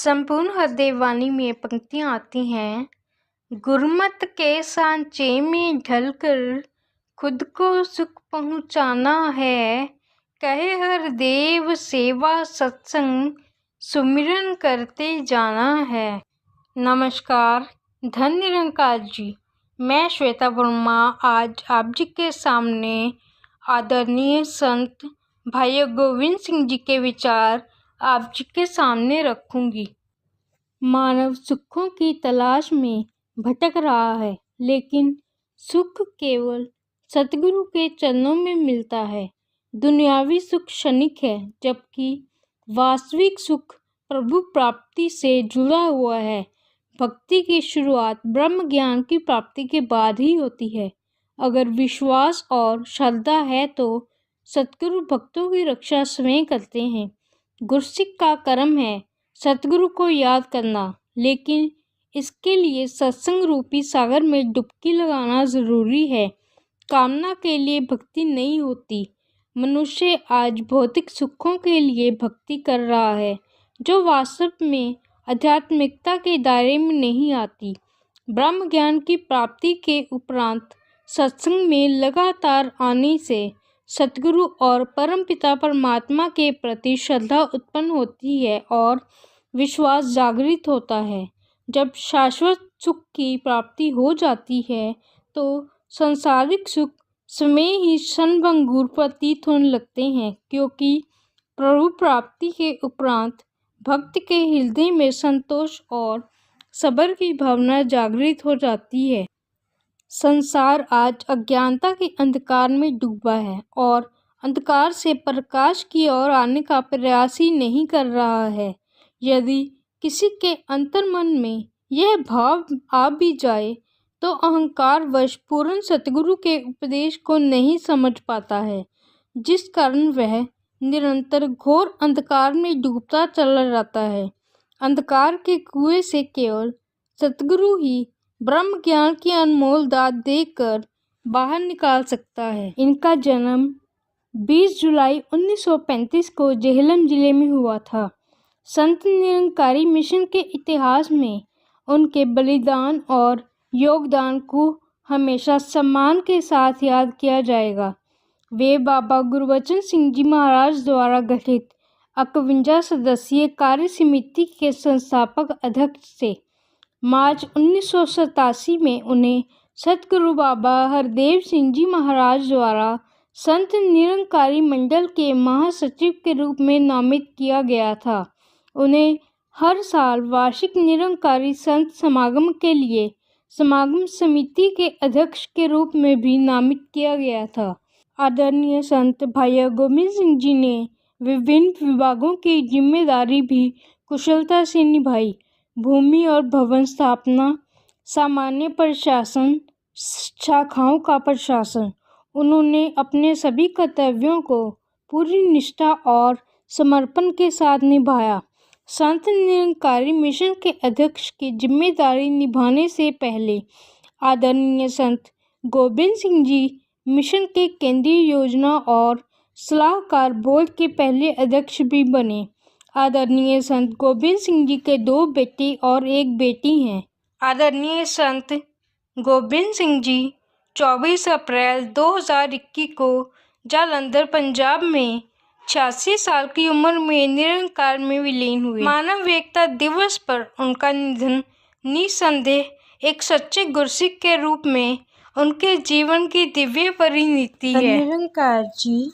संपूर्ण हृदय वाणी में पंक्तियाँ आती हैं। गुरमत के सांचे में ढलकर खुद को सुख पहुँचाना है। कहे हर देव सेवा सत्संग सुमिरन करते जाना है। नमस्कार, धन निरंकार जी। मैं श्वेता वर्मा आज आप जी के सामने आदरणीय संत भाई गोविंद सिंह जी के विचार आप जी के सामने रखूंगी। मानव सुखों की तलाश में भटक रहा है, लेकिन सुख केवल सतगुरु के चरणों में मिलता है। दुनियावी सुख क्षणिक है, जबकि वास्तविक सुख प्रभु प्राप्ति से जुड़ा हुआ है। भक्ति की शुरुआत ब्रह्म ज्ञान की प्राप्ति के बाद ही होती है। अगर विश्वास और श्रद्धा है तो सतगुरु भक्तों की रक्षा स्वयं करते हैं। गुरसिक का कर्म है सतगुरु को याद करना, लेकिन इसके लिए सत्संग रूपी सागर में डुबकी लगाना जरूरी है। कामना के लिए भक्ति नहीं होती। मनुष्य आज भौतिक सुखों के लिए भक्ति कर रहा है, जो वास्तव में आध्यात्मिकता के दायरे में नहीं आती। ब्रह्म ज्ञान की प्राप्ति के उपरांत सत्संग में लगातार आने से सतगुरु और परमपिता परमात्मा के प्रति श्रद्धा उत्पन्न होती है और विश्वास जागृत होता है। जब शाश्वत सुख की प्राप्ति हो जाती है तो सांसारिक सुख स्वयं ही क्षणभंगुर प्रतीत होने लगते हैं, क्योंकि प्रभु प्राप्ति के उपरांत भक्त के हृदय में संतोष और सब्र की भावना जागृत हो जाती है। संसार आज अज्ञानता के अंधकार में डूबा है और अंधकार से प्रकाश की ओर आने का प्रयास ही नहीं कर रहा है। यदि किसी के अंतर्मन में यह भाव आ भी जाए तो अहंकार वश पूर्ण सतगुरु के उपदेश को नहीं समझ पाता है, जिस कारण वह निरंतर घोर अंधकार में डूबता चला जाता है। अंधकार के कुएं से केवल सतगुरु ही ब्रह्म ज्ञान की अनमोल दात देकर बाहर निकाल सकता है। इनका जन्म 20 जुलाई 1935 को जेहलम जिले में हुआ था। संत निरंकारी मिशन के इतिहास में उनके बलिदान और योगदान को हमेशा सम्मान के साथ याद किया जाएगा। वे बाबा गुरबचन सिंह जी महाराज द्वारा गठित 51 सदस्यीय कार्य समिति के संस्थापक अध्यक्ष थे। मार्च 1987 में उन्हें सतगुरु बाबा हरदेव सिंह जी महाराज द्वारा संत निरंकारी मंडल के महासचिव के रूप में नामित किया गया था। उन्हें हर साल वार्षिक निरंकारी संत समागम के लिए समागम समिति के अध्यक्ष के रूप में भी नामित किया गया था। आदरणीय संत भाई गोविंद सिंह जी ने विभिन्न विभागों की जिम्मेदारी भी कुशलता से निभाई। भूमि और भवन स्थापना, सामान्य प्रशासन, शाखाओं का प्रशासन। उन्होंने अपने सभी कर्तव्यों को पूरी निष्ठा और समर्पण के साथ निभाया। संत निरंकारी मिशन के अध्यक्ष की जिम्मेदारी निभाने से पहले आदरणीय संत गोविंद सिंह जी मिशन के केंद्रीय योजना और सलाहकार बोर्ड के पहले अध्यक्ष भी बने। आदरणीय संत गोविंद सिंह जी के 2 बेटे और 1 बेटी हैं। आदरणीय संत गोविंद सिंह जी 24 अप्रैल 2021 को जालंधर पंजाब में 86 साल की उम्र में निरंकार में विलीन हुए। मानव एकता दिवस पर उनका निधन निसंदेह एक सच्चे गुरसिक के रूप में उनके जीवन की दिव्य परिणति है। निरंकार जी